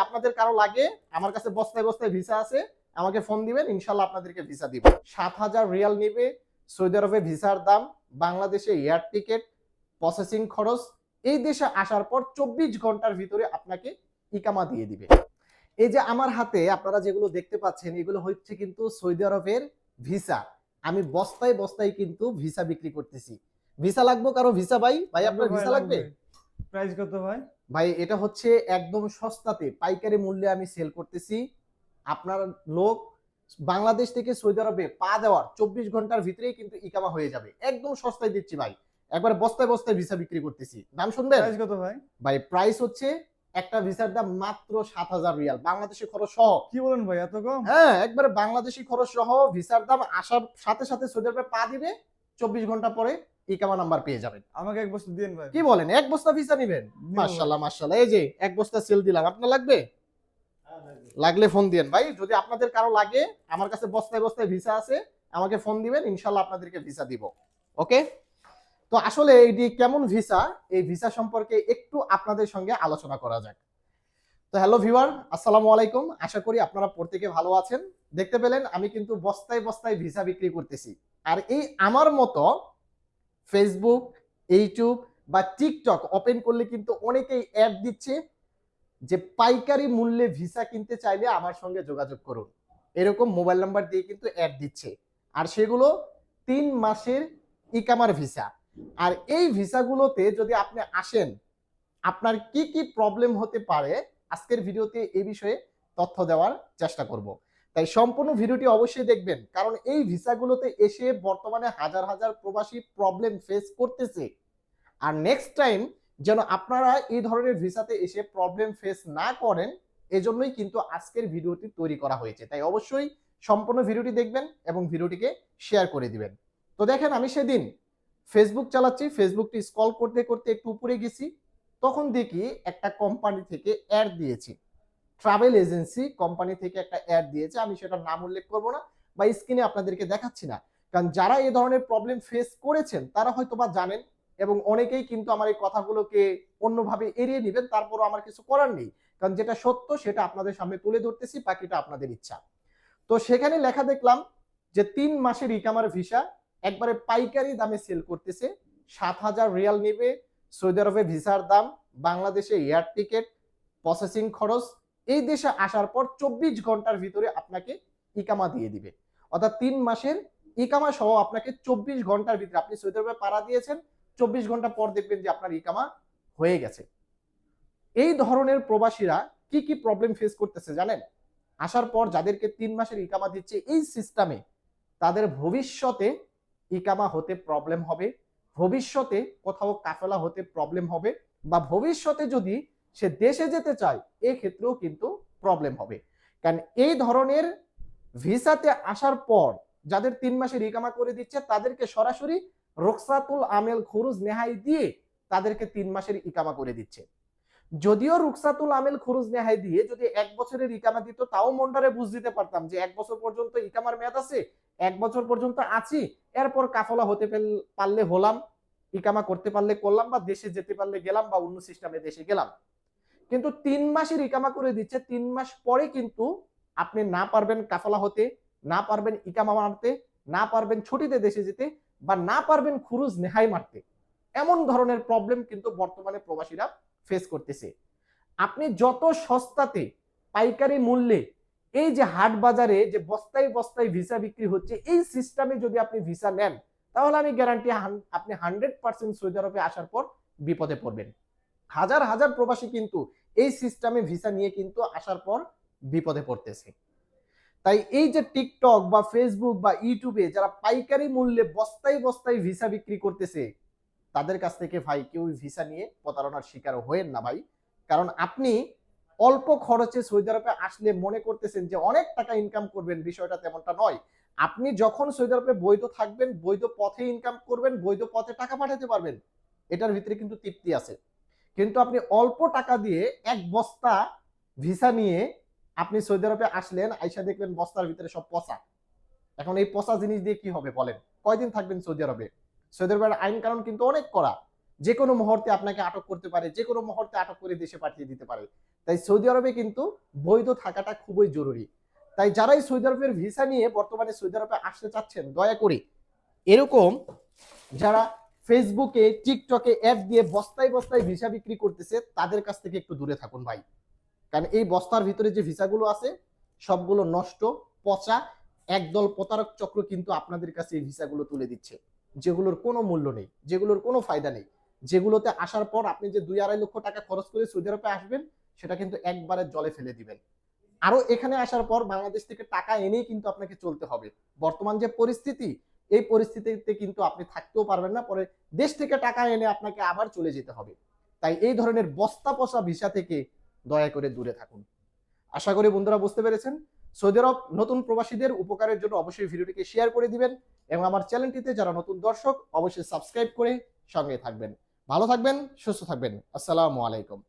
আপনাদের কারো লাগে, আমার কাছে বস্তায় বস্তায় ভিসা আছে, আমাকে ফোন দিবেন, ইনশাল্লাহ আপনাদেরকে ভিসা দিব। 7,000 রিয়াল নিবে সৌদি আরবে ভিসার দাম, বাংলাদেশে এয়ার টিকিট, প্রসেসিং খরচ, এই দেশে আসার পর 24 ঘন্টার ভিতরে আপনাকে ইকামা দিয়ে দিবে। এই যে আমার হাতে আপনারা যেগুলো দেখতে পাচ্ছেন, এগুলো হচ্ছে কিন্তু সৌদি আরবের ভিসা। আমি বস্তায় বস্তায় কিন্তু ভিসা বিক্রি করতেছি। ভিসা লাগবে কারো? ভিসা ভাই, ভাই আপনার ভিসা লাগবে? প্রাইস কত ভাই? ভাই এটা হচ্ছে একদম সস্তাতে পাইকারি মূল্যে আমি সেল করতেছি। আপনার লোক বাংলাদেশ থেকে সৌদি আরবে পা দেওয়ার 24 ঘন্টার ভিতরেই কিন্তু ইকামা হয়ে যাবে। একদম সস্তায় দিচ্ছি ভাই, একবার বস্তায় বস্তায় ভিসা বিক্রি করতেছি। দাম শুনবেন? প্রাইস কত ভাই? ভাই প্রাইস হচ্ছে একটা ভিসার দাম মাত্র 7,000 রিয়াল, বাংলাদেশি খরচ সহ। কি বলেন ভাই, এত কম? হ্যাঁ, একবারে বাংলাদেশি খরচ সহ ভিসার দাম। আসার সাথে সাথে সৌদি আরবে পা দিবে, 24 ঘন্টা পরে ইকামা নাম্বার পেয়ে যাবেন। আমাকে এক বস্তু দিন ভাই। কি বলেন, এক বস্তা ভিসা নেবেন? মাশাআল্লাহ মাশাআল্লাহ, এই যে এক বস্তা সেল দিলাম। আপনার লাগবে? লাগলে ফোন দিয়েন ভাই। যদি আপনাদের কারো লাগে, আমার কাছে বস্তায় বস্তায় ভিসা আছে, আমাকে ফোন দিবেন, ইনশাআল্লাহ আপনাদেরকে ভিসা দিব। ওকে, তো আসলে এটি কেমন ভিসা, এই ভিসা সম্পর্কে একটু আপনাদের সঙ্গে আলোচনা করা যাক। তো হ্যালো ভিউয়ার, আসসালামু আলাইকুম। আশা করি আপনারা প্রত্যেকে ভালো আছেন। দেখতে পেলেন আমি কিন্তু বস্তায় বস্তায় ভিসা বিক্রি করতেছি। আর এই আমার মতো ফেসবুক, ইউটিউব বা টিকটক ওপেন করলে কিন্তু অনেকেই অ্যাড দিচ্ছে যে পাইকারি মূল্যে ভিসা কিনতে চাইলে আমার সঙ্গে যোগাযোগ করুন, এরকম মোবাইল নাম্বার দিয়ে কিন্তু অ্যাড দিচ্ছে। আর সেগুলো 3 মাসের ইকামার ভিসা। আর এই ভিসাগুলোতে যদি আপনি আসেন, আপনার কি কি প্রবলেম হতে পারে আজকের ভিডিওতে এই বিষয়ে তথ্য দেওয়ার চেষ্টা করব। তাই সম্পূর্ণ ভিডিওটি অবশ্যই দেখবেন, কারণ এই ভিসাগুলোতে এসে বর্তমানে হাজার হাজার প্রবাসী প্রবলেম ফেস করতেছে। আর নেক্সট টাইম যেন আপনারা এই ধরনের ভিসাতে এসে প্রবলেম ফেস না করেন, এজন্যই কিন্তু আজকের ভিডিওটি তৈরি করা হয়েছে। তাই অবশ্যই সম্পূর্ণ ভিডিওটি দেখবেন এবং ভিডিওটিকে শেয়ার করে দিবেন। তো দেখেন, আমি সেদিন ফেসবুক চালাচ্ছি, ফেসবুকটি স্ক্রল করতে করতে একটু উপরে গেছি, তখন দেখি একটা কোম্পানি থেকে অ্যাড দিয়েছে, ট্রাভেল এজেন্সি কোম্পানি থেকে একটা অ্যাড দিয়েছে। আমি সেটার নাম উল্লেখ করব না বা স্ক্রিনে আপনাদেরকে দেখাচ্ছি না, কারণ যারা এই ধরনের প্রবলেম ফেস করেছেন তারা হয়তো বা জানেন, এবং অনেকেই কিন্তু আমার এই কথাগুলোকে অন্যভাবে এড়িয়ে নেবেন। তারপরও আমার কিছু করার নেই, কারণ যেটা সত্য সেটা আপনাদের সামনে তুলে ধরতেছি, বাকিটা আপনাদের ইচ্ছা। তো সেখানে লেখা দেখলাম যে 3 মাসের ইকামার ভিসা একবারে পাইকারি দামে সেল করতেছে। 7,000 রিয়াল নেবে সৌদি আরবে ভিসার দাম, বাংলাদেশে এয়ার টিকিট, প্রসেসিং খরচ, এই দেশে আসার পর 24 ঘন্টার ভিতরে আপনাকে ইকামা দিয়ে দিবে। অর্থাৎ 3 মাসের ইকামা সহ আপনাকে 24 ঘন্টার ভিতরে, আপনি সৌদি আরবে পাড়া দিয়েছেন, 24 ঘন্টা পর দেখবেন যে আপনার ইকামা হয়ে গেছে। এই ধরনের প্রবাসীরা কি কি প্রবলেম ফেস করতেছে জানেন? আসার পর যাদেরকে 3 মাসের ইকামা দিচ্ছে এই সিস্টেমে, তাদের ভবিষ্যতে ইকামা হতে প্রবলেম হবে, ভবিষ্যতে কোথাও কাফেলা হতে প্রবলেম হবে, বা ভবিষ্যতে যদি সে দেশে যেতে চায় এক্ষেত্রেও কিন্তু প্রবলেম হবে। কারণ এই ধরনের ভিসাতে আসার পর যাদের 3 মাসের ইকামা করে দিচ্ছে, তাদেরকে সরাসরি রুখসাতুল আমেল খুরুজ নেহাই দিয়ে তাদেরকে 3 মাসের ইকামা করে দিচ্ছে। যদিও রুখসাতুল আমেল খুরুজ নেহাই দিয়ে যদি 1 বছরের ইকামা দিত, তাও মন্ডারে বুঝ দিতে পারতাম যে 1 বছর পর্যন্ত ইকামার মেয়াদ আছে, 1 বছর পর্যন্ত আছি, এরপর কাফলা হতে পারলে হলাম, ইকামা করতে পারলে করলাম, বা দেশে যেতে পারলে গেলাম, বা অন্য সিস্টেমে দেশে গেলাম। কিন্তু 3 মাসের ইকামা করে দিচ্ছে, 3 মাস পরে কিন্তু আপনি না পারবেন কাফলা হতে, না পারবেন ইকামা মারতে, না পারবেন ছুটিতে দেশে যেতে, বা না পারবেন খুরুজ নেহাই মারতে। এমন ধরনের প্রবলেম কিন্তু বর্তমানে প্রবাসীরা ফেস করতেছে। আপনি যত সস্তাতে পাইকারি মূল্যে এই যে হাট বাজারে যে বস্তায় বস্তায় ভিসা বিক্রি হচ্ছে, এই সিস্টেমে যদি আপনি ভিসা নেন, তাহলে আমি গ্যারান্টি আপনি 100% সৌদি আরবে আসার পর বিপদে পড়বেন। হাজার হাজার প্রবাসী কিন্তু এই সিস্টেমে ভিসা নিয়ে কিন্তু আসার পর বিপদে পড়তেছে। তাই এই যে টিকটক বা ফেসবুক বা ইউটিউবে যারা পাইকারি মূল্যে বস্তায় বস্তায় ভিসা বিক্রি করতেছে, তাদের কাছ থেকে ভাই কেউ ভিসা নিয়ে প্রতারণার শিকার হয়েন না ভাই। কারণ আপনি অল্প খরচে সৌদি আরবে আসলে মনে করতেছেন যে অনেক টাকা ইনকাম করবেন, বিষয়টা তেমনটা নয়। আপনি যখন সৌদি আরবে বৈধ থাকবেন, বৈধ পথে ইনকাম করবেন, বৈধ পথে টাকা পাঠাতে পারবেন, এটার ভিতরে কিন্তু তৃপ্তি আছে। কিন্তু আপনি অল্প টাকা দিয়ে এক বস্তা ভিসা নিয়ে আপনি সৌদি আরবে আসলেন, আইসা দেখলেন বস্তার ভিতরে সব পচা। এখন এই পচা জিনিস দিয়ে কি হবে বলেন? কয়দিন থাকবেন সৌদি আরবে? সৌদি আরবের আইন কানুন কিন্তু অনেক কড়া, যে কোনো মুহূর্তে আপনাকে আটক করতে পারে, যে কোনো মুহূর্তে আটক করে দেশে পাঠিয়ে দিতে পারে। তাই সৌদি আরবে কিন্তু বৈধ থাকাটা খুবই জরুরি। তাই যারাই সৌদি আরবের ভিসা নিয়ে বর্তমানে সৌদি আরবে আসতে চাচ্ছেন, দয়া করে এরকম যারা ফেসবুকে টিকটকে অ্যাড দিয়ে বস্তায় বস্তায় ভিসা বিক্রি করতেছে তাদের কাছ থেকে একটু দূরে থাকুন ভাই। কারণ এই বস্তার ভিতরে যে ভিসাগুলো আছে সবগুলো নষ্ট, পচা, একদল প্রতারক চক্র কিন্তু আপনাদের কাছে এই ভিসাগুলো তুলে দিচ্ছে, যেগুলোর কোনো মূল্য নেই, যেগুলোর কোনো ফায়দা নেই, যেগুলোতে আসার পর আপনি যে 2-2.5 লক্ষ টাকা খরচ করে সৌদি আরবে আসবেন সেটা কিন্তু একবারে জলে ফেলে দিবেন। আরো এখানে আসার পর বাংলাদেশ থেকে টাকা এনেই কিন্তু আপনাকে চলতে হবে। বর্তমান যে পরিস্থিতি, এই পরিস্থিতিতে কিন্তু আপনি থাকতেও পারবেন না, পরে দেশ থেকে টাকা এনে আপনাকে আবার চলে যেতে হবে। তাই এই ধরনের বস্তা পচা ভিসা থেকে দয়া করে দূরে থাকুন। আশা করি বন্ধুরা বুঝতে পেরেছেন। সৌদি আরব নতুন প্রবাসীদের উপকারের জন্য অবশ্যই ভিডিওটিকে শেয়ার করে দিবেন এবং আমার চ্যানেলটিতে যারা নতুন দর্শক অবশ্যই সাবস্ক্রাইব করে সঙ্গে থাকবেন। ভালো থাকবেন, সুস্থ থাকবেন। আসসালামু আলাইকুম।